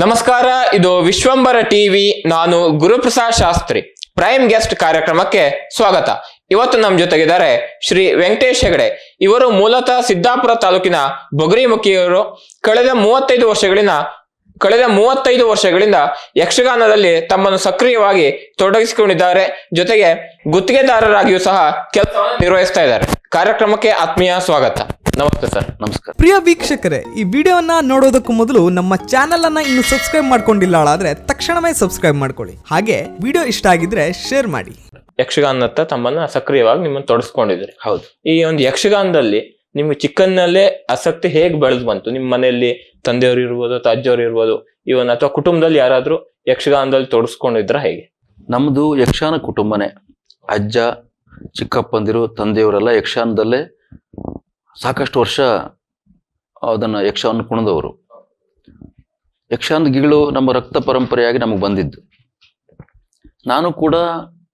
ನಮಸ್ಕಾರ, ಇದು ವಿಶ್ವಂಬರ ಟಿವಿ. ನಾನು ಗುರುಪ್ರಸಾದ್ ಶಾಸ್ತ್ರಿ. ಪ್ರೈಮ್ ಗೆಸ್ಟ್ ಕಾರ್ಯಕ್ರಮಕ್ಕೆ ಸ್ವಾಗತ. ಇವತ್ತು ನಮ್ಮ ಜೊತೆಗಿದ್ದಾರೆ ಶ್ರೀ ವೆಂಕಟೇಶ್ ಹೆಗಡೆ. ಇವರು ಮೂಲತಃ ಸಿದ್ದಾಪುರ ತಾಲೂಕಿನ ಬೊಗರಿಮುಖಿಯವರು. ಕಳೆದ 35 ವರ್ಷಗಳಿಂದ ಯಕ್ಷಗಾನದಲ್ಲಿ ತಮ್ಮನ್ನು ಸಕ್ರಿಯವಾಗಿ ತೊಡಗಿಸಿಕೊಂಡಿದ್ದಾರೆ. ಜೊತೆಗೆ ಗುತ್ತಿಗೆದಾರರಾಗಿಯೂ ಸಹ ಕೆಲಸವನ್ನು ನಿರ್ವಹಿಸ್ತಾ ಇದ್ದಾರೆ. ಕಾರ್ಯಕ್ರಮಕ್ಕೆ ಆತ್ಮೀಯ ಸ್ವಾಗತ. ನಮಸ್ತೆ ಸರ್. ನಮಸ್ಕಾರ. ಪ್ರಿಯ ವೀಕ್ಷಕರೇ, ಈ ವಿಡಿಯೋವನ್ನ ನೋಡೋದಕ್ಕೂ ಮೊದಲು ನಮ್ಮ ಚಾನೆಲ್ ಅನ್ನ ಇನ್ನು ಸಬ್ಸ್ಕ್ರೈಬ್ ಮಾಡ್ಕೊಂಡಿಲ್ಲ ಆದ್ರೆ ತಕ್ಷಣವೇ ಸಬ್ಸ್ಕ್ರೈಬ್ ಮಾಡ್ಕೊಳ್ಳಿ. ಹಾಗೆ ವಿಡಿಯೋ ಇಷ್ಟ ಆಗಿದ್ರೆ ಶೇರ್ ಮಾಡಿ. ಯಕ್ಷಗಾನದತ್ತ ತಮ್ಮನ್ನ ಸಕ್ರಿಯವಾಗಿ ನಿಮ್ಮನ್ನು ತೊಡಗಿಸ್ಕೊಂಡಿದ್ರಿ. ಹೌದು. ಈ ಒಂದು ಯಕ್ಷಗಾನದಲ್ಲಿ ನಿಮ್ಗೆ ಚಿಕ್ಕನ್ನಲ್ಲೇ ಆಸಕ್ತಿ ಹೇಗೆ ಬೆಳೆದು ಬಂತು? ನಿಮ್ಮ ಮನೆಯಲ್ಲಿ ತಂದೆಯವರು ಇರ್ಬೋದು, ಅಜ್ಜವ್ರು ಇರ್ಬೋದು, ಇವನ್ ಅಥವಾ ಕುಟುಂಬದಲ್ಲಿ ಯಾರಾದ್ರೂ ಯಕ್ಷಗಾನದಲ್ಲಿ ತೊಡಗಿಸ್ಕೊಂಡಿದ್ರ ಹೇಗೆ? ನಮ್ದು ಯಕ್ಷಗಾನ ಕುಟುಂಬನೇ. ಅಜ್ಜ, ಚಿಕ್ಕಪ್ಪಂದಿರು, ತಂದೆಯವರೆಲ್ಲ ಯಕ್ಷಗಾನದಲ್ಲೇ ಸಾಕಷ್ಟು ವರ್ಷ ಅದನ್ನ ಯಕ್ಷಗಾನ ಕುಣಿದವರು. ಯಕ್ಷಗಾನದ ಗೀಳು ನಮ್ಮ ರಕ್ತ ಪರಂಪರೆಯಾಗಿ ನಮಗೆ ಬಂದಿದ್ದು. ನಾನು ಕೂಡ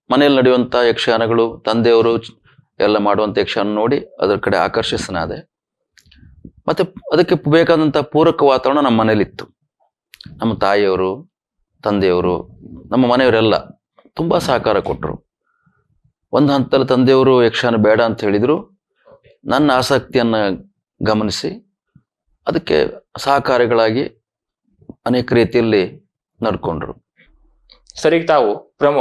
ಮನೆಯಲ್ಲಿ ನಡೆಯುವಂಥ ಯಕ್ಷಗಾನಗಳು, ತಂದೆಯವರು ಎಲ್ಲ ಮಾಡುವಂಥ ಯಕ್ಷಗಾನ ನೋಡಿ ಅದರ ಕಡೆ ಆಕರ್ಷಿಸನಾದೆ. ಮತ್ತೆ ಅದಕ್ಕೆ ಬೇಕಾದಂಥ ಪೂರಕ ವಾತಾವರಣ ನಮ್ಮ ಮನೇಲಿತ್ತು. ನಮ್ಮ ತಾಯಿಯವರು, ತಂದೆಯವರು, ನಮ್ಮ ಮನೆಯವರೆಲ್ಲ ತುಂಬ ಸಹಕಾರ ಕೊಟ್ಟರು. ಒಂದು ಹಂತದಲ್ಲಿ ತಂದೆಯವರು ಯಕ್ಷಗಾನ ಬೇಡ ಅಂತ ಹೇಳಿದರು. ನನ್ನ ಆಸಕ್ತಿಯನ್ನು ಗಮನಿಸಿ ಅದಕ್ಕೆ ಸಹಕಾರಿಗಳಾಗಿ ಅನೇಕ ರೀತಿಯಲ್ಲಿ ನಡ್ಕೊಂಡ್ರು. ಸರಿ, ತಾವು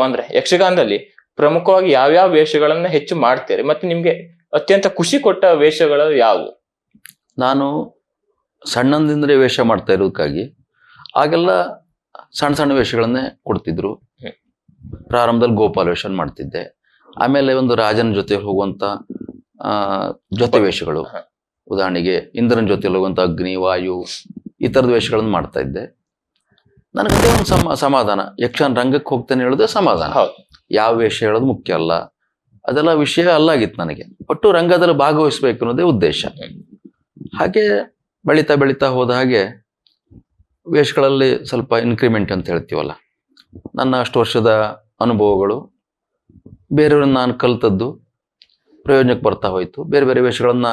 ಅಂದ್ರೆ ಯಕ್ಷಗಾನದಲ್ಲಿ ಪ್ರಮುಖವಾಗಿ ಯಾವ್ಯಾವ ವೇಷಗಳನ್ನ ಹೆಚ್ಚು ಮಾಡ್ತೀರಿ? ಮತ್ತೆ ನಿಮ್ಗೆ ಅತ್ಯಂತ ಖುಷಿ ಕೊಟ್ಟ ವೇಷಗಳು ಯಾವುದು? ನಾನು ಸಣ್ಣಂದಿಂದಲೇ ವೇಷ ಮಾಡ್ತಾ ಇರೋದಕ್ಕಾಗಿ ಆಗೆಲ್ಲ ಸಣ್ಣ ಸಣ್ಣ ವೇಷಗಳನ್ನೇ ಕೊಡ್ತಿದ್ರು. ಪ್ರಾರಂಭದಲ್ಲಿ ಗೋಪಾಲ ವೇಷ ಮಾಡ್ತಿದ್ದೆ. ಆಮೇಲೆ ಒಂದು ರಾಜನ ಜೊತೆ ಹೋಗುವಂತ ಜೊತೆ ವೇಷಗಳು, ಉದಾಹರಣೆಗೆ ಇಂದ್ರನ ಜೊತೆಲಿ ಹೋಗುವಂತ ಅಗ್ನಿ, ವಾಯು, ಈ ಥರದ ವೇಷಗಳನ್ನು ಮಾಡ್ತಾ ಇದ್ದೆ. ನನಗದೇ ಒಂದು ಸಮಾಧಾನ. ಯಕ್ಷಗಾನ ರಂಗಕ್ಕೆ ಹೋಗ್ತೇನೆ ಹೇಳೋದೇ ಸಮಾಧಾನ. ಯಾವ ವೇಷ ಹೇಳೋದು ಮುಖ್ಯ ಅಲ್ಲ, ಅದೆಲ್ಲ ವಿಷಯ ಅಲ್ಲಾಗಿತ್ತು ನನಗೆ. ಒಟ್ಟು ರಂಗದಲ್ಲಿ ಭಾಗವಹಿಸ್ಬೇಕು ಅನ್ನೋದೇ ಉದ್ದೇಶ. ಹಾಗೆ ಬೆಳೀತಾ ಬೆಳೀತಾ ಹೋದ ಹಾಗೆ ವೇಷಗಳಲ್ಲಿ ಸ್ವಲ್ಪ ಇನ್ಕ್ರಿಮೆಂಟ್ ಅಂತ ಹೇಳ್ತೀವಲ್ಲ, ನನ್ನ ಅಷ್ಟು ವರ್ಷದ ಅನುಭವಗಳು, ಬೇರೆಯವ್ರನ್ನ ನಾನು ಕಲಿತದ್ದು ಪ್ರಯೋಜನಕ್ಕೆ ಬರ್ತಾ ಹೋಯಿತು. ಬೇರೆ ಬೇರೆ ವೇಷಗಳನ್ನ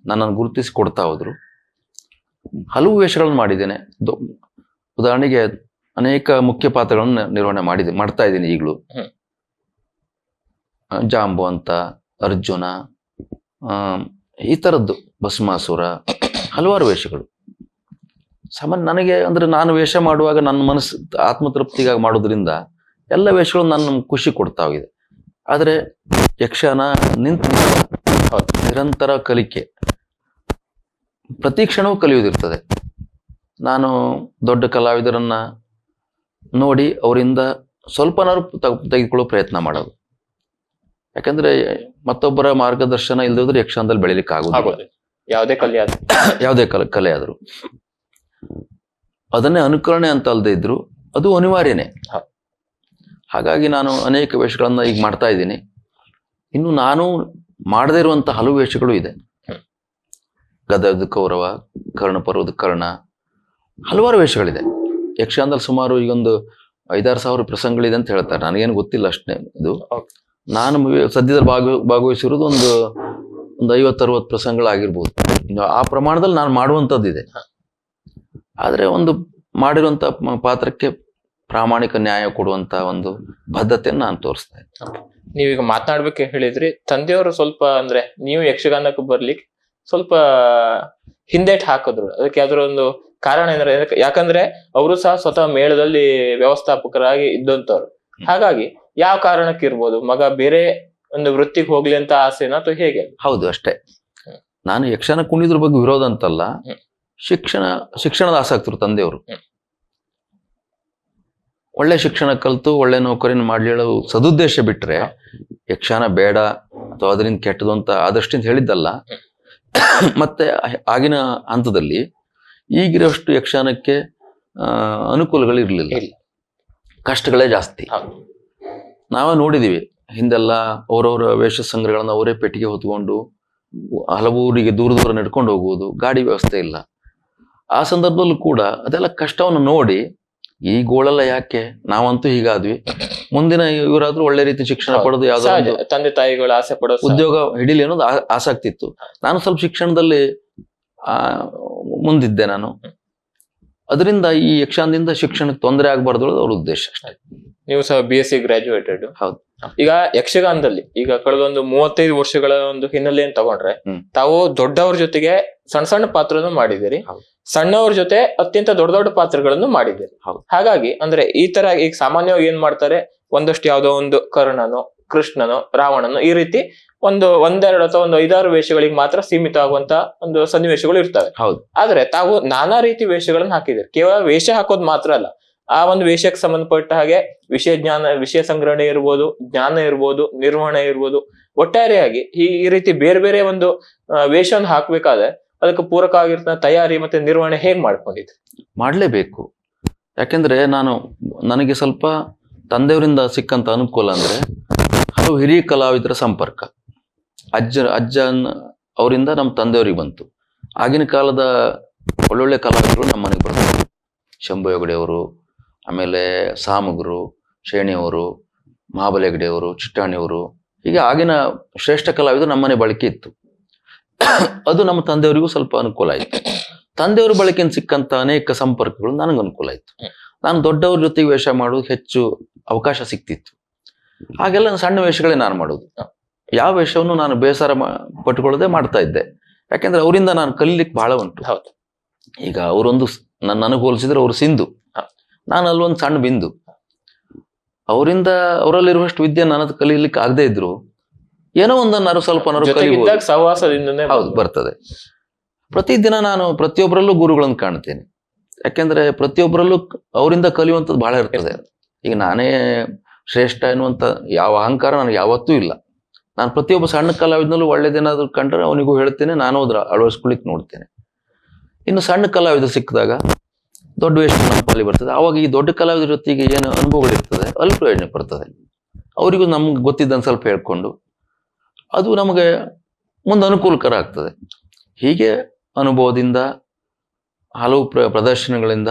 ನನ್ನನ್ನು ಗುರುತಿಸಿ ಕೊಡ್ತಾ ಹೋದ್ರು. ಹಲವು ವೇಷಗಳನ್ನು ಮಾಡಿದ್ದೇನೆ. ಉದಾಹರಣೆಗೆ ಅನೇಕ ಮುಖ್ಯ ಪಾತ್ರಗಳನ್ನು ನಿರ್ವಹಣೆ ಮಾಡ್ತಾ ಇದ್ದೀನಿ ಈಗಲೂ. ಜಾಂಬು ಅಂತ, ಅರ್ಜುನ, ಈ ಥರದ್ದು, ಭಸ್ಮಾಸುರ, ಹಲವಾರು ವೇಷಗಳು. ಸಾಮಾನ್ಯ ನನಗೆ ಅಂದ್ರೆ ನಾನು ವೇಷ ಮಾಡುವಾಗ ನನ್ನ ಮನಸ್ಸು ಆತ್ಮತೃಪ್ತಿಗಾಗಿ ಮಾಡೋದ್ರಿಂದ ಎಲ್ಲ ವೇಷಗಳು ನನ್ನ ಖುಷಿ ಕೊಡ್ತಾ ಹೋಗಿದೆ. ಆದರೆ ಯಕ್ಷಗಾನ ನಿರಂತರ ಕಲಿಕೆ, ಪ್ರತಿ ಕ್ಷಣವೂ ಕಲಿಯುವುದಿರ್ತದೆ. ನಾನು ದೊಡ್ಡ ಕಲಾವಿದರನ್ನ ನೋಡಿ ಅವರಿಂದ ಸ್ವಲ್ಪನಾರು ತೆಗೆದುಕೊಳ್ಳೋ ಪ್ರಯತ್ನ ಮಾಡೋದು. ಯಾಕಂದ್ರೆ ಮತ್ತೊಬ್ಬರ ಮಾರ್ಗದರ್ಶನ ಇಲ್ಲದಿದ್ರೆ ಯಕ್ಷಗಾನದಲ್ಲಿ ಬೆಳಿಲಿಕ್ಕೆ ಆಗೋದಿಲ್ಲ. ಯಾವುದೇ ಕಲೆ ಆದರೂ ಅದನ್ನೇ ಅನುಕರಣೆ ಅಂತ ಅಲ್ಲದೆ ಇದ್ರು ಅದು ಅನಿವಾರ್ಯನೇ. ಹಾಗಾಗಿ ನಾನು ಅನೇಕ ವೇಷಗಳನ್ನ ಈಗ ಮಾಡ್ತಾ ಇದ್ದೀನಿ. ಇನ್ನು ನಾನು ಮಾಡದೇ ಇರುವಂತ ಹಲವು ವೇಷಗಳು ಇದೆ. ಗದದ ಕೌರವ, ಕರ್ಣಪರ್ವದ ಕರ್ಣ, ಹಲವಾರು ವೇಷಗಳಿದೆ ಯಕ್ಷಗಾನದಲ್ಲಿ. ಸುಮಾರು ಈಗೊಂದು 5-6 ಸಾವಿರ ಪ್ರಸಂಗಗಳಿದೆ ಅಂತ ಹೇಳ್ತಾರೆ. ನನಗೇನು ಗೊತ್ತಿಲ್ಲ ಅಷ್ಟೇ. ಇದು ನಾನು ಸದ್ಯದಲ್ಲಿ ಭಾಗವಹಿಸಿರೋದು ಒಂದು 50-60 ಪ್ರಸಂಗಗಳಾಗಿರ್ಬೋದು. ಆ ಪ್ರಮಾಣದಲ್ಲಿ ನಾನು ಮಾಡುವಂಥದ್ದಿದೆ. ಆದರೆ ಒಂದು ಮಾಡಿರುವಂಥ ಪಾತ್ರಕ್ಕೆ ಪ್ರಾಮಾಣಿಕ ನ್ಯಾಯ ಕೊಡುವಂತ ಒಂದು ಬದ್ಧತೆಯನ್ನು ನಾನು ತೋರಿಸ್ತಾ ಇದ್ದೆ. ನೀವೀಗ ಮಾತನಾಡ್ಬೇಕು ಹೇಳಿದ್ರಿ, ತಂದೆಯವರು ಸ್ವಲ್ಪ ಅಂದ್ರೆ ನೀವು ಯಕ್ಷಗಾನಕ್ಕೆ ಬರ್ಲಿಕ್ಕೆ ಸ್ವಲ್ಪ ಹಿಂದೇಟ್ ಹಾಕಿದ್ರು. ಅದಕ್ಕೆ ಯಾವ್ದಾರ ಒಂದು ಕಾರಣ ಏನಾರ? ಯಾಕಂದ್ರೆ ಅವರು ಸಹ ಸ್ವತಃ ಮೇಳದಲ್ಲಿ ವ್ಯವಸ್ಥಾಪಕರಾಗಿ ಇದ್ದಂತವ್ರು. ಹಾಗಾಗಿ ಯಾವ ಕಾರಣಕ್ಕೆ ಇರ್ಬೋದು? ಮಗ ಬೇರೆ ಒಂದು ವೃತ್ತಿಗೆ ಹೋಗ್ಲಿ ಅಂತ ಆಸೆನಾ ಅಥವಾ ಹೇಗೆ? ಹೌದು, ಅಷ್ಟೇ. ನಾನು ಯಕ್ಷಗಾನ ಕುಣಿದ್ರ ಬಗ್ಗೆ ವಿರೋಧ ಅಂತಲ್ಲ, ಶಿಕ್ಷಣದ ಆಸಕ್ತರು ತಂದೆಯವರು. ಒಳ್ಳೆ ಶಿಕ್ಷಣ ಕಲಿತು ಒಳ್ಳೆ ನೌಕರಿನ ಮಾಡ್ಲಿ ಹೇಳೋ ಸದುದ್ದೇಶ ಬಿಟ್ರೆ ಯಕ್ಷಗಾನ ಬೇಡ ಅಥವಾ ಅದರಿಂದ ಕೆಟ್ಟದು ಅಂತ ಆದಷ್ಟಿಂದ ಹೇಳಿದ್ದಲ್ಲ. ಮತ್ತೆ ಆಗಿನ ಹಂತದಲ್ಲಿ ಈಗಿರೋಷ್ಟು ಯಕ್ಷಗಾನಕ್ಕೆ ಅನುಕೂಲಗಳಿರ್ಲಿಲ್ಲ, ಕಷ್ಟಗಳೇ ಜಾಸ್ತಿ. ನಾವೇ ನೋಡಿದೀವಿ ಹಿಂದೆಲ್ಲ ಅವರವರ ವೇಷ ಸಂಗ್ರಹಗಳನ್ನ ಅವರೇ ಪೆಟ್ಟಿಗೆ ಹೊತ್ಕೊಂಡು ಹಲವು ಊರಿಗೆ ದೂರ ದೂರ ನಡ್ಕೊಂಡು ಹೋಗುವುದು, ಗಾಡಿ ವ್ಯವಸ್ಥೆ ಇಲ್ಲ. ಆ ಸಂದರ್ಭದಲ್ಲೂ ಕೂಡ ಅದೆಲ್ಲ ಕಷ್ಟವನ್ನು ನೋಡಿ ಈ ಗೋಳೆಲ್ಲ ಯಾಕೆ, ನಾವಂತೂ ಹೀಗಾದ್ವಿ, ಮುಂದಿನ ಇವರಾದ್ರೂ ಒಳ್ಳೆ ರೀತಿ ಶಿಕ್ಷಣ ಪಡೆದು ಯಾವ್ದಾದ್ರು ತಂದೆ ತಾಯಿಗಳು ಆಸೆ ಪಡೋ ಉದ್ಯೋಗ ಹಿಡಿಲಿ ಅನ್ನೋದು ಆಸಕ್ತಿ ಇತ್ತು. ನಾನು ಸ್ವಲ್ಪ ಶಿಕ್ಷಣದಲ್ಲಿ ಮುಂದಿದ್ದೆ. ನಾನು ಅದರಿಂದ ಈ ಯಕ್ಷಗಾನದಿಂದ ಶಿಕ್ಷಣಕ್ಕೆ ತೊಂದರೆ ಆಗಬಾರ್ದು ಅನ್ನೋದು ಅವ್ರ ಉದ್ದೇಶ ಅಷ್ಟೇ. ನೀವು ಸಹ BSc ಗ್ರಾಜುಯೇಟೆಡ್. ಹೌದು. ಈಗ ಯಕ್ಷಗಾನದಲ್ಲಿ ಈಗ ಕಳೆದೊಂದು 35 ವರ್ಷಗಳ ಒಂದು ಹಿನ್ನೆಲೆಯನ್ನು ತಗೊಂಡ್ರೆ ಹ್ಮ್. ತಾವು ದೊಡ್ಡವ್ರ ಜೊತೆಗೆ ಸಣ್ಣ ಸಣ್ಣ ಪಾತ್ರವನ್ನು ಮಾಡಿದ್ದೀರಿ, ಹೌದು. ಸಣ್ಣವ್ರ ಜೊತೆ ಅತ್ಯಂತ ದೊಡ್ಡ ದೊಡ್ಡ ಪಾತ್ರಗಳನ್ನು ಮಾಡಿದ್ದೀರಿ. ಹೌದು. ಹಾಗಾಗಿ ಅಂದ್ರೆ ಈ ತರ ಈಗ ಸಾಮಾನ್ಯವಾಗಿ ಏನ್ ಮಾಡ್ತಾರೆ, ಒಂದಷ್ಟು ಯಾವ್ದೋ ಒಂದು ಕರ್ಣನೋ ಕೃಷ್ಣನೋ ರಾವಣನೋ ಈ ರೀತಿ ಒಂದೆರಡು ಅಥವಾ ಒಂದು 5-6 ವೇಷಗಳಿಗೆ ಮಾತ್ರ ಸೀಮಿತ ಆಗುವಂತ ಒಂದು ಸನ್ನಿವೇಶಗಳು ಇರ್ತವೆ. ಹೌದು. ಆದ್ರೆ ತಾವು ನಾನಾ ರೀತಿ ವೇಷಗಳನ್ನ ಹಾಕಿದಿರಿ. ಕೇವಲ ವೇಷ ಹಾಕೋದು ಮಾತ್ರ ಅಲ್ಲ, ಆ ಒಂದು ವೇಷಕ್ಕೆ ಸಂಬಂಧಪಟ್ಟ ಹಾಗೆ ವಿಷಯ ಸಂಗ್ರಹಣೆ ಇರ್ಬೋದು, ಜ್ಞಾನ ಇರ್ಬೋದು, ನಿರ್ವಹಣೆ ಇರ್ಬೋದು, ಒಟ್ಟಾರೆಯಾಗಿ ಈ ರೀತಿ ಬೇರೆ ಬೇರೆ ಒಂದು ವೇಷವನ್ನು ಹಾಕ್ಬೇಕಾದ್ರೆ ಅದಕ್ಕೆ ಪೂರಕ ಆಗಿರ್ತಕ್ಕ ತಯಾರಿ ಮತ್ತೆ ನಿರ್ವಹಣೆ ಹೇಗ್ ಮಾಡ್ಕೊಂಡಿದ್ರಿ? ಮಾಡಲೇಬೇಕು. ಯಾಕೆಂದ್ರೆ ನನಗೆ ಸ್ವಲ್ಪ ತಂದೆಯವರಿಂದ ಸಿಕ್ಕಂತ ಅನುಕೂಲ ಅಂದ್ರೆ ಹಲವು ಹಿರಿಯ ಕಲಾವಿದರ ಸಂಪರ್ಕ. ಅಜ್ಜನ್ ಅವರಿಂದ ನಮ್ಮ ತಂದೆಯವರಿಗೆ ಬಂತು. ಆಗಿನ ಕಾಲದ ಒಳ್ಳೊಳ್ಳೆ ಕಲಾವಿದರು ನಮ್ಮ ಮನೆಗೆ ಬರ್ತಾರೆ. ಶಂಭು ಹೆಗಡೆಯವರು, ಆಮೇಲೆ ಸಾಮಗರು, ಶೇಣಿಯವರು, ಮಹಾಬಲಿ ಹೆಗಡೆಯವರು, ಚಿಟ್ಟಾಣಿಯವರು, ಹೀಗೆ ಆಗಿನ ಶ್ರೇಷ್ಠ ಕಲಾವಿದರು ನಮ್ಮನೆ ಬಳಕೆ ಇತ್ತು. ಅದು ನಮ್ಮ ತಂದೆಯವರಿಗೂ ಸ್ವಲ್ಪ ಅನುಕೂಲ ಆಯಿತು. ತಂದೆಯವ್ರ ಬಳಕೆಯಿಂದ ಸಿಕ್ಕಂತ ಅನೇಕ ಸಂಪರ್ಕಗಳು ನನಗೆ ಅನುಕೂಲ ಆಯಿತು. ನಾನು ದೊಡ್ಡವ್ರ ಜೊತೆಗೆ ವೇಷ ಮಾಡೋದು ಹೆಚ್ಚು ಅವಕಾಶ ಸಿಕ್ತಿತ್ತು. ಹಾಗೆಲ್ಲ ಸಣ್ಣ ವೇಷಗಳೇ ನಾನು ಮಾಡೋದು. ಯಾವ ವೇಷವನ್ನು ನಾನು ಬೇಸರ ಪಟ್ಕೊಳ್ಳದೆ ಮಾಡ್ತಾ ಇದ್ದೆ. ಯಾಕೆಂದ್ರೆ ಅವರಿಂದ ನಾನು ಕಲೀಲಿಕ್ಕೆ ಬಹಳ ಉಂಟು. ಹೌದು. ಈಗ ಅವರೊಂದು ನನಗೆ ಹೋಲಿಸಿದ್ರೆ ಅವರು ಸಿಂಧು, ನಾನು ಅಲ್ಲೊಂದು ಸಣ್ಣ ಬಿಂದು. ಅವರಲ್ಲಿರುವಷ್ಟು ವಿದ್ಯೆ ನನ್ನದು ಕಲೀಲಿಕ್ಕೆ ಆಗದೆ ಇದ್ರು ಏನೋ ಒಂದನ್ನಾರು ಸ್ವಲ್ಪ ಜೊತೆಗಿದ್ದಾಗ ಸಹವಾಸದಿಂದನೇ ಹೌದು ಬರ್ತದೆ. ಪ್ರತಿದಿನ ನಾನು ಪ್ರತಿಯೊಬ್ಬರಲ್ಲೂ ಗುರುಗಳನ್ನು ಕಾಣ್ತೇನೆ. ಯಾಕೆಂದ್ರೆ ಪ್ರತಿಯೊಬ್ಬರಲ್ಲೂ ಅವರಿಂದ ಕಲಿಯುವಂಥದ್ದು ಬಹಳ ಇರ್ತದೆ. ಈಗ ನಾನೇ ಶ್ರೇಷ್ಠ ಎನ್ನುವಂತ ಯಾವ ಅಹಂಕಾರ ನನಗೆ ಯಾವತ್ತೂ ಇಲ್ಲ. ನಾನು ಪ್ರತಿಯೊಬ್ಬ ಸಣ್ಣ ಕಲಾವಿದನಲ್ಲೂ ಒಳ್ಳೇದೇನಾದ್ರು ಕಂಡ್ರೆ ಅವನಿಗೂ ಹೇಳ್ತೇನೆ, ನಾನು ಅದ್ರ ಅಳವಡಿಸ್ಕೊಳ್ಳಿಕ್ಕೆ ನೋಡ್ತೇನೆ. ಇನ್ನು ಸಣ್ಣ ಕಲಾವಿದರು ಸಿಕ್ಕಿದಾಗ ದೊಡ್ಡ ವೇಷ ನಮ್ಮ ಪಾಲಿ ಬರ್ತದೆ. ಅವಾಗ ಈ ದೊಡ್ಡ ಕಲಾವಿದರ ಜೊತೆಗೆ ಏನು ಅನುಭವಗಳಿರ್ತದೆ ಅಲ್ಲಿ ಪ್ರಯೋಜನ ಬರ್ತದೆ. ಅವರಿಗೂ ನಮ್ಗೆ ಗೊತ್ತಿದ್ದಂಗೆ ಸ್ವಲ್ಪ ಹೇಳ್ಕೊಂಡು ಅದು ನಮಗೆ ಮುಂದೆ ಅನುಕೂಲಕರ ಆಗ್ತದೆ. ಹೀಗೆ ಅನುಭವದಿಂದ ಹಲವು ಪ್ರದರ್ಶನಗಳಿಂದ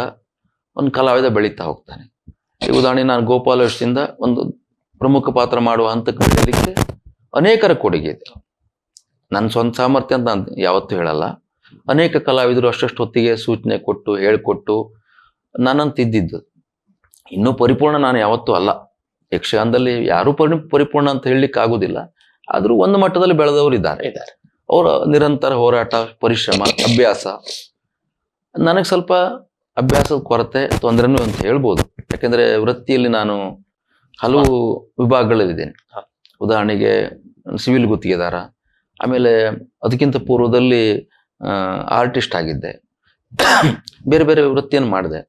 ಒಂದು ಕಲಾವಿದ ಬೆಳೀತಾ ಹೋಗ್ತಾನೆ. ಈ ಉದಾಹರಣೆ ನಾನು ಗೋಪಾಲವಶದಿಂದ ಒಂದು ಪ್ರಮುಖ ಪಾತ್ರ ಮಾಡುವ ಹಂತಕ್ಕೆ ಬೆಳೀಲಿಕ್ಕೆ ಅನೇಕರ ಕೊಡುಗೆ ಇದೆ. ನನ್ನ ಸ್ವಂತ ಸಾಮರ್ಥ್ಯ ಅಂತ ನಾನು ಯಾವತ್ತೂ ಹೇಳಲ್ಲ. ಅನೇಕ ಕಲಾವಿದರು ಅಷ್ಟಷ್ಟು ಹೊತ್ತಿಗೆ ಸೂಚನೆ ಕೊಟ್ಟು ಹೇಳಿಕೊಟ್ಟು ನನ್ನನ್ನು ತಿದ್ದಿದ್ದು. ಇನ್ನೂ ಪರಿಪೂರ್ಣ ನಾನು ಯಾವತ್ತೂ ಅಲ್ಲ. ಯಕ್ಷಗಾನದಲ್ಲಿ ಯಾರೂ ಪರಿಪೂರ್ಣ ಅಂತ ಹೇಳಲಿಕ್ಕೆ ಆಗುದಿಲ್ಲ. ಆದರೂ ಒಂದು ಮಟ್ಟದಲ್ಲಿ ಬೆಳೆದವರು ಇದ್ದಾರೆ. ಅವರ ನಿರಂತರ ಹೋರಾಟ, ಪರಿಶ್ರಮ, ಅಭ್ಯಾಸ. ನನಗೆ ಸ್ವಲ್ಪ ಅಭ್ಯಾಸದ ಕೊರತೆ, ತೊಂದರೆನೂ ಅಂತ ಹೇಳ್ಬೋದು. ಯಾಕೆಂದ್ರೆ ವೃತ್ತಿಯಲ್ಲಿ ನಾನು ಹಲವು ವಿಭಾಗಗಳಲ್ಲಿದ್ದೇನೆ. ಉದಾಹರಣೆಗೆ ಸಿವಿಲ್ ಗುತ್ತಿಗೆದಾರ, ಆಮೇಲೆ ಅದಕ್ಕಿಂತ ಪೂರ್ವದಲ್ಲಿ ಆರ್ಟಿಸ್ಟ್ ಆಗಿದ್ದೆ, ಬೇರೆ ಬೇರೆ ವೃತ್ತಿಯನ್ನು ಮಾಡಿದೆ.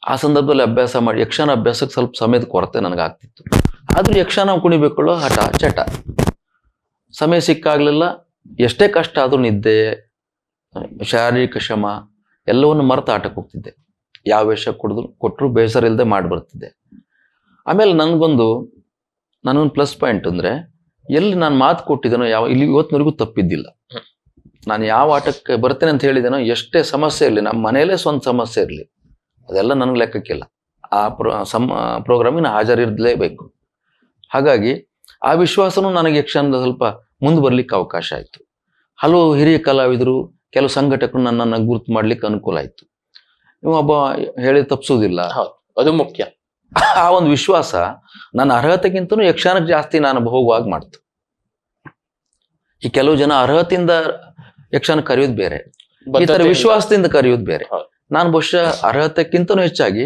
ಆ ಸಂದರ್ಭದಲ್ಲಿ ಅಭ್ಯಾಸ ಮಾಡಿ ಯಕ್ಷಗಾನ ಅಭ್ಯಾಸಕ್ಕೆ ಸ್ವಲ್ಪ ಸಮಯದ ಕೊರತೆ ನನಗಾಗ್ತಿತ್ತು. ಆದರೂ ಯಕ್ಷಗಾನ ಕುಣಿಬೇಕೊಳ್ಳೋ ಹಠ ಚಟ. ಸಮಯ ಸಿಕ್ಕಾಗಲಿಲ್ಲ. ಎಷ್ಟೇ ಕಷ್ಟ ಆದರೂ ನಿದ್ದೆ, ಶಾರೀರಿಕ ಶ್ರಮ ಎಲ್ಲವನ್ನು ಮರೆತು ಆಟಕ್ಕೆ ಹೋಗ್ತಿದ್ದೆ. ಯಾವ ವೇಷ ಕೊಟ್ಟರು ಬೇಸರ ಇಲ್ಲದೆ ಮಾಡಿ ಬರ್ತಿದ್ದೆ. ಆಮೇಲೆ ನನಗೊಂದು ಪ್ಲಸ್ ಪಾಯಿಂಟ್ ಅಂದರೆ ಎಲ್ಲಿ ನಾನು ಮಾತು ಕೊಟ್ಟಿದ್ದೇನೋ ಇಲ್ಲಿ ಇವತ್ತಿನವರೆಗೂ ತಪ್ಪಿದ್ದಿಲ್ಲ. ನಾನು ಯಾವ ಆಟಕ್ಕೆ ಬರ್ತೇನೆ ಅಂತ ಹೇಳಿದೇನೋ, ಎಷ್ಟೇ ಸಮಸ್ಯೆ ಇರಲಿ, ನಮ್ಮ ಮನೆಯಲ್ಲೇ ಸ್ವಂತ ಸಮಸ್ಯೆ ಇರಲಿ, ಅದೆಲ್ಲ ನನಗೆ ಲೆಕ್ಕಕ್ಕಿಲ್ಲ. ಆ ಪ್ರೋಗ್ರಾಮಿಗೆ ನಾನು ಹಾಜರಿರಲೇಬೇಕು. ಹಾಗಾಗಿ ಆ ವಿಶ್ವಾಸನೂ ನನಗೆ ಯಕ್ಷಗಾನದ ಸ್ವಲ್ಪ ಮುಂದೆ ಬರ್ಲಿಕ್ಕೆ ಅವಕಾಶ ಆಯಿತು. ಹಲವು ಹಿರಿಯ ಕಲಾವಿದರು, ಕೆಲವು ಸಂಘಟಕರು ನನ್ನನ್ನು ಗುರುತು ಮಾಡ್ಲಿಕ್ಕೆ ಅನುಕೂಲ ಆಯಿತು. ಒಬ್ಬ ಹೇಳಿ ತಪ್ಪಿಸೋದಿಲ್ಲ, ಅದು ಮುಖ್ಯ. ಆ ಒಂದು ವಿಶ್ವಾಸ ನನ್ನ ಅರ್ಹತೆಗಿಂತನೂ ಯಕ್ಷಗಾನಕ್ಕೆ ಜಾಸ್ತಿ ನಾನು ಹೋಗುವಾಗ ಮಾಡ್ತು. ಈ ಕೆಲವು ಜನ ಅರ್ಹತೆಯಿಂದ ಯಕ್ಷಗಾನ ಕರೆಯೋದು ಬೇರೆ, ಈ ತರ ವಿಶ್ವಾಸದಿಂದ ಕರೆಯೋದು ಬೇರೆ. ನಾನು ಬಹುಶಃ ಅರ್ಹತೆಕ್ಕಿಂತನೂ ಹೆಚ್ಚಾಗಿ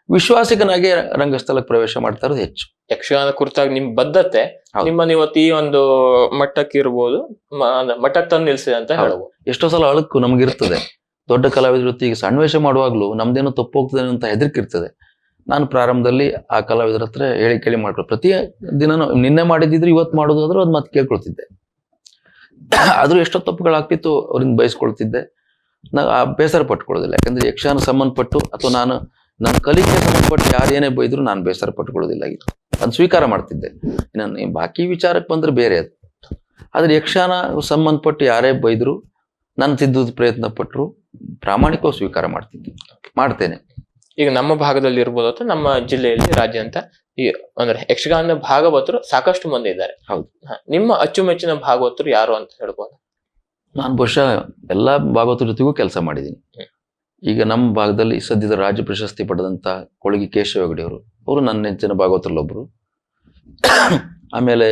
ವಿಶ್ವಾಸಿಕನಾಗಿ ರಂಗಸ್ಥಳಕ್ಕೆ ಪ್ರವೇಶ ಮಾಡ್ತಾ ಇರೋದು ಹೆಚ್ಚು. ಯಕ್ಷಗಾನ ಕುರಿತಾಗಿ ನಿಮ್ ಬದ್ಧತೆ ನಿಮ್ಮನ್ನ ಇವತ್ತು ಈ ಒಂದು ಮಟ್ಟಕ್ಕೆ ಇರ್ಬೋದು, ಮಟ್ಟಕ್ಕೆ ತಂದು ನಿಲ್ಸಿದೆ ಅಂತ ಹೇಳ್ಬೋದು. ಎಷ್ಟೋ ಸಲ ಅಳಕು ನಮಗಿರ್ತದೆ. ದೊಡ್ಡ ಕಲಾವಿದ್ರ ಜೊತೆಗೆ ಸಣ್ಣ ವೇಷ ಮಾಡುವಾಗ್ಲೂ ನಮ್ದೇನೋ ತಪ್ಪು ಹೋಗ್ತದೆ ಅಂತ ಹೆದರಿಕೆ ಇರ್ತದೆ. ನಾನು ಪ್ರಾರಂಭದಲ್ಲಿ ಆ ಕಲಾವಿದರ ಹತ್ರ ಕೇಳಿ ಮಾಡ್ಕೊಳ್ಳಿ. ಪ್ರತಿ ದಿನನೂ ನಿನ್ನೆ ಮಾಡಿದ್ರೆ ಇವತ್ತು ಮಾಡೋದಾದ್ರೂ ಅದು ಮತ್ತೆ ಕೇಳ್ಕೊಳ್ತಿದ್ದೆ. ಆದ್ರೂ ಎಷ್ಟೋ ತಪ್ಪುಗಳಾಗ್ತಿತ್ತು, ಅವ್ರಿಂದ ಬಯಸ್ಕೊಳ್ತಿದ್ದೆ. ಆ ಬೇಸರ ಪಟ್ಕೊಳ್ಳೋದಿಲ್ಲ. ಯಾಕಂದ್ರೆ ಯಕ್ಷಗಾನ ಸಂಬಂಧಪಟ್ಟು ಅಥವಾ ನನ್ನ ಕಲಿಕೆ ಸಂಬಂಧಪಟ್ಟು ಯಾರೇನೇ ಬೈದ್ರು ನಾನು ಬೇಸರ ಪಟ್ಕೊಳ್ಳೋದಿಲ್ಲ. ಅದನ್ನ ಸ್ವೀಕಾರ ಮಾಡ್ತಿದ್ದೆ. ನಾನು ಬಾಕಿ ವಿಚಾರಕ್ಕೆ ಬಂದ್ರೆ ಬೇರೆ ಅದು. ಆದ್ರೆ ಯಕ್ಷಗಾನ ಸಂಬಂಧಪಟ್ಟು ಯಾರೇ ಬೈದ್ರು, ನಾನು ತಿದ್ದುದು ಪ್ರಯತ್ನ ಪಟ್ಟರು ಪ್ರಾಮಾಣಿಕವಾಗಿ ಸ್ವೀಕಾರ ಮಾಡ್ತೇನೆ. ಈಗ ನಮ್ಮ ಭಾಗದಲ್ಲಿ ಇರ್ಬೋದು ಅಥವಾ ನಮ್ಮ ಜಿಲ್ಲೆಯಲ್ಲಿ ರಾಜ್ಯಾದ್ಯಂತ ಈ ಅಂದ್ರೆ ಯಕ್ಷಗಾನ ಭಾಗವತರು ಸಾಕಷ್ಟು ಮಂದಿ ಇದ್ದಾರೆ. ಹೌದು. ನಿಮ್ಮ ಅಚ್ಚುಮೆಚ್ಚಿನ ಭಾಗವತರು ಯಾರು ಅಂತ ಹೇಳ್ಬೋದು? ನಾನು ಬಹುಶಃ ಎಲ್ಲಾ ಭಾಗವತರ ಜೊತೆಗೂ ಕೆಲಸ ಮಾಡಿದ್ದೀನಿ. ಈಗ ನಮ್ಮ ಭಾಗದಲ್ಲಿ ಸದ್ಯದ ರಾಜ್ಯ ಪ್ರಶಸ್ತಿ ಪಡೆದಂಥ ಕೊಳಗಿ ಕೇಶವ ಹೆಗಡೆ ಅವರು ನನ್ನ ನೆಚ್ಚಿನ ಭಾಗವತರಲ್ಲೊಬ್ಬರು. ಆಮೇಲೆ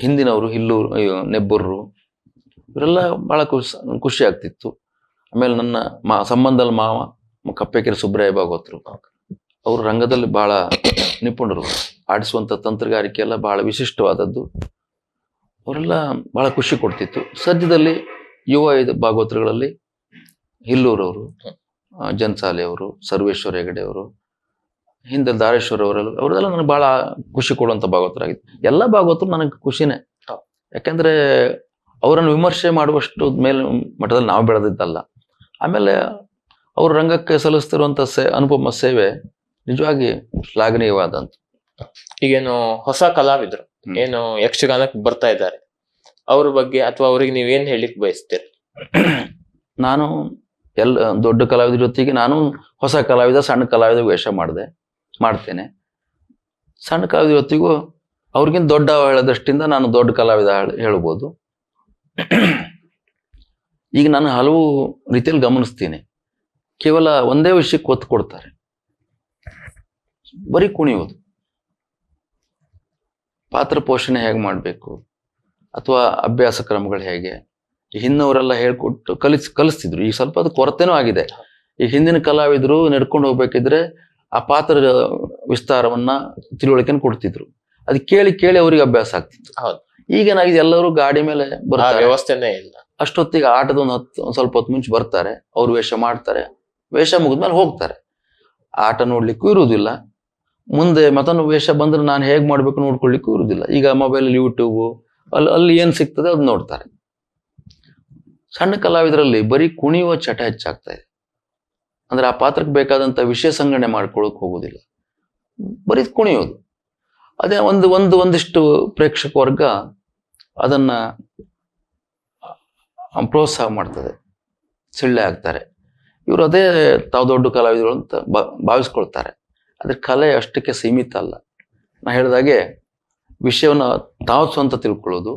ಹಿಂದಿನವರು ಹಿಲ್ಲೂರು, ನೆಬ್ಬೂರರು, ಇವರೆಲ್ಲ ಭಾಳ ಖುಷಿ ಆಗ್ತಿತ್ತು. ಆಮೇಲೆ ನನ್ನ ಸಂಬಂಧದ ಮಾವ ಕಪ್ಪೆಕೆರೆ ಸುಬ್ರಾಯ ಭಾಗವತರು, ಅವರು ರಂಗದಲ್ಲಿ ಬಹಳ ನಿಪುಣರು, ಆಡಿಸುವಂಥ ತಂತ್ರಗಾರಿಕೆ ಎಲ್ಲ ಬಹಳ ವಿಶಿಷ್ಟವಾದದ್ದು. ಅವರೆಲ್ಲ ಬಹಳ ಖುಷಿ ಕೊಡ್ತಿತ್ತು. ಸದ್ಯದಲ್ಲಿ ಯುವ ಭಾಗವತರುಗಳಲ್ಲಿ ಹಿಲ್ಲೂರವರು, ಜನ್ಸಾಲೆ ಅವರು, ಸರ್ವೇಶ್ವರ ಹೆಗಡೆ ಅವರು, ಹಿಂದೆ ದಾರೇಶ್ವರ ಅವರೆಲ್ಲ ನನಗೆ ಬಹಳ ಖುಷಿ ಕೊಡುವಂಥ ಭಾಗವತರಾಗಿತ್ತು. ಎಲ್ಲ ಭಾಗವತರು ನನಗೆ ಖುಷಿನೇ. ಯಾಕೆಂದ್ರೆ ಅವರನ್ನು ವಿಮರ್ಶೆ ಮಾಡುವಷ್ಟು ಮೇಲೆ ಮಟ್ಟದಲ್ಲಿ ನಾವು ಬೆಳೆದಿದ್ದಲ್ಲ. ಆಮೇಲೆ ಅವರು ರಂಗಕ್ಕೆ ಸಲ್ಲಿಸ್ತಿರುವಂಥ ಅನುಪಮ ಸೇವೆ ನಿಜವಾಗಿ ಶ್ಲಾಘನೀಯವಾದಂತ. ಈಗೇನು ಹೊಸ ಕಲಾವಿದರು ಏನು ಯಕ್ಷಗಾನಕ್ಕೆ ಬರ್ತಾ ಇದ್ದಾರೆ, ಅವ್ರ ಬಗ್ಗೆ ಅಥವಾ ಅವ್ರಿಗೆ ನೀವೇನ್ ಹೇಳಿಕ್ ಬಯಸ್ತೀರಿ? ನಾನು ದೊಡ್ಡ ಕಲಾವಿದರ ಜೊತೆಗೆ ನಾನು ಹೊಸ ಕಲಾವಿದ, ಸಣ್ಣ ಕಲಾವಿದ ವೇಷ ಮಾಡ್ತೇನೆ. ಸಣ್ಣ ಕಲಾವಿದ ಜೊತೆಗೂ ಅವ್ರಿಗಿಂತ ದೊಡ್ಡ ಹೇಳೋದಷ್ಟಿಂದ ನಾನು ದೊಡ್ಡ ಕಲಾವಿದ ಹೇಳ್ಬೋದು. ಈಗ ನಾನು ಹಲವು ರೀತಿಯಲ್ಲಿ ಗಮನಿಸ್ತೀನಿ, ಕೇವಲ ಒಂದೇ ವಿಷಯಕ್ಕೆ ಒತ್ತು ಕೊಡ್ತಾರೆ, ಬರೀ ಕುಣಿಯೋದು. ಪಾತ್ರ ಪೋಷಣೆ ಹೇಗೆ ಮಾಡಬೇಕು ಅಥವಾ ಅಭ್ಯಾಸ ಕ್ರಮಗಳು ಹೇಗೆ, ಹಿಂದವರೆಲ್ಲ ಹೇಳ್ಕೊಟ್ಟು ಕಲಿಸ್ತಿದ್ರು. ಈಗ ಸ್ವಲ್ಪ ಅದು ಕೊರತೆನೂ ಆಗಿದೆ. ಈ ಹಿಂದಿನ ಕಲಾವಿದರು ನಡ್ಕೊಂಡು ಹೋಗ್ಬೇಕಿದ್ರೆ ಆ ಪಾತ್ರ ವಿಸ್ತಾರವನ್ನ ತಿಳುವಳಿಕೆನ ಕೊಡ್ತಿದ್ರು. ಅದು ಕೇಳಿ ಕೇಳಿ ಅವ್ರಿಗೆ ಅಭ್ಯಾಸ ಆಗ್ತಿತ್ತು. ಈಗೇನಾಗಿದೆ, ಎಲ್ಲರೂ ಗಾಡಿ ಮೇಲೆ ಬರ್ತಾರೆ, ವ್ಯವಸ್ಥೆನೇ ಇಲ್ಲ. ಅಷ್ಟೊತ್ತಿಗೆ ಆಟದ ಒಂದು ಸ್ವಲ್ಪ ಹೊತ್ತು ಮುಂಚೆ ಬರ್ತಾರೆ, ಅವ್ರು ವೇಷ ಮಾಡ್ತಾರೆ, ವೇಷ ಮುಗಿದ್ಮೇಲೆ ಹೋಗ್ತಾರೆ. ಆಟ ನೋಡ್ಲಿಕ್ಕೂ ಇರುವುದಿಲ್ಲ. ಮುಂದೆ ಮತ್ತೊಂದು ವೇಷ ಬಂದ್ರೆ ನಾನು ಹೇಗೆ ಮಾಡ್ಬೇಕು ನೋಡ್ಕೊಳ್ಲಿಕ್ಕೂ ಇರುವುದಿಲ್ಲ. ಈಗ ಮೊಬೈಲ್, ಯೂಟ್ಯೂಬು, ಅಲ್ಲಿ ಏನ್ ಸಿಗ್ತದೆ ಅದು ನೋಡ್ತಾರೆ. ಸಣ್ಣ ಕಲಾವಿದರಲ್ಲಿ ಬರೀ ಕುಣಿಯುವ ಚಟ ಹೆಚ್ಚಾಗ್ತಾ ಇದೆ. ಅಂದ್ರೆ ಆ ಪಾತ್ರಕ್ಕೆ ಬೇಕಾದಂತ ವಿಷಯ ಸಂಗ್ರಹಣೆ ಮಾಡ್ಕೊಳ್ಳೋಕೆ ಹೋಗುದಿಲ್ಲ, ಬರೀ ಕುಣಿಯೋದು. ಅದೇ ಒಂದಿಷ್ಟು ಪ್ರೇಕ್ಷಕ ವರ್ಗ ಅದನ್ನ ಪ್ರೋತ್ಸಾಹ ಮಾಡ್ತದೆ, ಸಿಳ್ಳೆ ಆಗ್ತಾರೆ. ಇವರು ಅದೇ ತಾವು ದೊಡ್ಡ ಕಲಾವಿದರು ಅಂತ ಭಾವಿಸ್ಕೊಳ್ತಾರೆ. ಆದ್ರೆ ಕಲೆ ಅಷ್ಟಕ್ಕೆ ಸೀಮಿತ ಅಲ್ಲ. ನಾ ಹೇಳಿದಾಗೆ ವಿಷಯವನ್ನು ತಾವು ಸ್ವಂತ ತಿಳ್ಕೊಳ್ಳೋದು,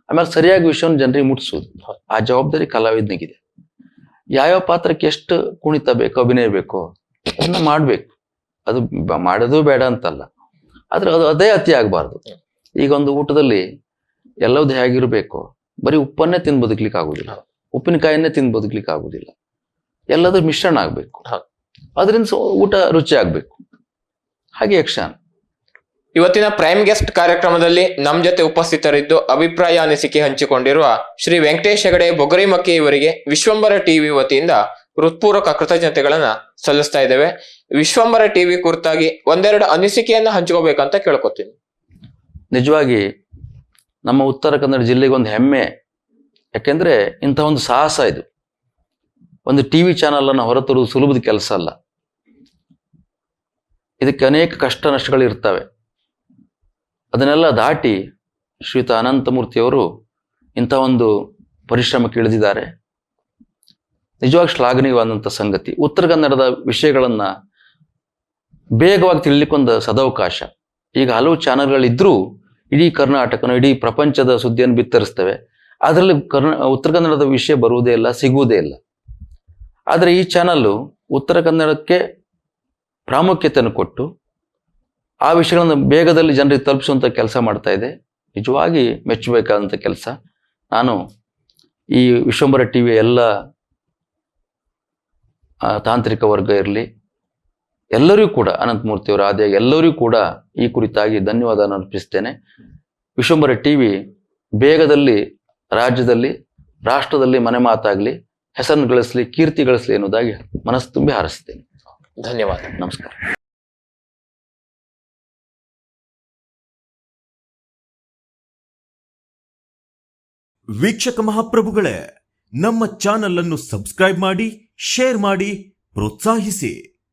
ಆಮೇಲೆ ಸರಿಯಾಗಿ ವಿಷಯವನ್ನು ಜನರಿಗೆ ಮುಟ್ಟಿಸೋದು, ಆ ಜವಾಬ್ದಾರಿ ಕಲಾವಿದನಿಗಿದೆ. ಯಾವ್ಯಾವ ಪಾತ್ರಕ್ಕೆ ಎಷ್ಟು ಕುಣಿತ ಬೇಕೋ, ಅಭಿನಯ ಬೇಕೋ ಅದನ್ನ ಮಾಡ್ಬೇಕು. ಅದು ಮಾಡೋದು ಬೇಡ ಅಂತಲ್ಲ, ಆದ್ರೆ ಅದು ಅದೇ ಅತಿ ಆಗ್ಬಾರ್ದು. ಈಗ ಒಂದು ಊಟದಲ್ಲಿ ಎಲ್ಲವೂ ಹೇಗಿರ್ಬೇಕು, ಬರೀ ಉಪ್ಪನ್ನೇ ತಿಂದು ಬದುಕ್ಲಿಕ್ಕೆ ಆಗುದಿಲ್ಲ, ಉಪ್ಪಿನಕಾಯನ್ನೇ ತಿಂದು ಬದುಕ್ಲಿಕ್ಕೆ ಆಗುದಿಲ್ಲ. ಎಲ್ಲದರ ಮಿಶ್ರಣ ಆಗ್ಬೇಕು, ಅದರಿಂದ ಊಟ ರುಚಿ ಆಗ್ಬೇಕು. ಹಾಗೆ ಯಕ್ಷಗಾನ. ಇವತ್ತಿನ ಪ್ರೈಮ್ ಗೆಸ್ಟ್ ಕಾರ್ಯಕ್ರಮದಲ್ಲಿ ನಮ್ ಜೊತೆ ಉಪಸ್ಥಿತರಿದ್ದು ಅಭಿಪ್ರಾಯ ಅನಿಸಿಕೆ ಹಂಚಿಕೊಂಡಿರುವ ಶ್ರೀ ವೆಂಕಟೇಶ್ ಹೆಗಡೆ ಬೊಗರಿಮಕ್ಕಿ ಇವರಿಗೆ ವಿಶ್ವಂಬರ ಟಿವಿ ವತಿಯಿಂದ ಹೃತ್ಪೂರ್ವಕ ಕೃತಜ್ಞತೆಗಳನ್ನ ಸಲ್ಲಿಸ್ತಾ ಇದ್ದೇವೆ. ವಿಶ್ವಂಬರ ಟಿವಿ ಕುರಿತಾಗಿ ಒಂದೆರಡು ಅನಿಸಿಕೆಯನ್ನ ಹಂಚ್ಕೋಬೇಕಂತ ಕೇಳ್ಕೊತೀನಿ. ನಿಜವಾಗಿ ನಮ್ಮ ಉತ್ತರ ಕನ್ನಡ ಜಿಲ್ಲೆಗೆ ಒಂದು ಹೆಮ್ಮೆ. ಯಾಕೆಂದ್ರೆ ಇಂಥ ಒಂದು ಸಾಹಸ ಇದು. ಒಂದು ಟಿವಿ ಚಾನಲ್ ಅನ್ನು ಹೊರತರುವುದು ಸುಲಭದ ಕೆಲಸ ಅಲ್ಲ. ಇದಕ್ಕೆ ಅನೇಕ ಕಷ್ಟ ನಷ್ಟಗಳು ಇರ್ತವೆ. ಅದನ್ನೆಲ್ಲ ದಾಟಿ ಶ್ರೀಯುತ ಅನಂತಮೂರ್ತಿಯವರು ಇಂಥ ಒಂದು ಪರಿಶ್ರಮಕ್ಕೆ ಇಳಿದಿದ್ದಾರೆ. ನಿಜವಾಗಿ ಶ್ಲಾಘನೀಯವಾದಂಥ ಸಂಗತಿ. ಉತ್ತರ ಕನ್ನಡದ ವಿಷಯಗಳನ್ನ ಬೇಗವಾಗಿ ತಿಳಿಲಿಕ್ಕೊಂದು ಸದವಕಾಶ. ಈಗ ಹಲವು ಚಾನಲ್ಗಳಿದ್ರೂ ಇಡೀ ಕರ್ನಾಟಕನ, ಇಡೀ ಪ್ರಪಂಚದ ಸುದ್ದಿಯನ್ನು ಬಿತ್ತರಿಸ್ತವೆ. ಅದರಲ್ಲಿ ಉತ್ತರ ಕನ್ನಡದ ವಿಷಯ ಬರುವುದೇ ಇಲ್ಲ, ಸಿಗುವುದೇ ಇಲ್ಲ. ಆದರೆ ಈ ಚಾನಲ್ಲು ಉತ್ತರ ಕನ್ನಡಕ್ಕೆ ಪ್ರಾಮುಖ್ಯತೆಯನ್ನು ಕೊಟ್ಟು ಆ ವಿಷಯಗಳನ್ನು ಬೇಗದಲ್ಲಿ ಜನರಿಗೆ ತಲುಪಿಸುವಂಥ ಕೆಲಸ ಮಾಡ್ತಾ ಇದೆ. ನಿಜವಾಗಿ ಮೆಚ್ಚಬೇಕಾದಂಥ ಕೆಲಸ. ನಾನು ಈ ವಿಶ್ವಂಬರ ಟಿವಿಯ ಎಲ್ಲ ತಾಂತ್ರಿಕ ವರ್ಗ ಇರಲಿ, ಎಲ್ಲರಿಗೂ ಕೂಡ, ಅನಂತಮೂರ್ತಿಯವರ ಆದಿಯಾಗಿ ಎಲ್ಲರಿಗೂ ಕೂಡ ಈ ಕುರಿತಾಗಿ ಧನ್ಯವಾದ ಅರ್ಪಿಸ್ತೇನೆ. ವಿಶ್ವಂಬರ ಟಿವಿ ಬೇಗದಲ್ಲಿ ರಾಜ್ಯದಲ್ಲಿ, ರಾಷ್ಟ್ರದಲ್ಲಿ ಮನೆ ಮಾತಾಗಲಿ, ಹೆಸರನ್ನು ಗಳಿಸಲಿ, ಕೀರ್ತಿ ಗಳಿಸಲಿ ಎನ್ನುವುದಾಗಿ ಮನಸ್ಸು ತುಂಬಿ ಹಾರೈಸ್ತೇನೆ. ಧನ್ಯವಾದ. ನಮಸ್ಕಾರ. ವೀಕ್ಷಕ ಮಹಾಪ್ರಭುಗಳೇ, ನಮ್ಮ ಚಾನಲ್ ಅನ್ನು ಸಬ್ಸ್ಕ್ರೈಬ್ ಮಾಡಿ, ಶೇರ್ ಮಾಡಿ, ಪ್ರೋತ್ಸಾಹಿಸಿ.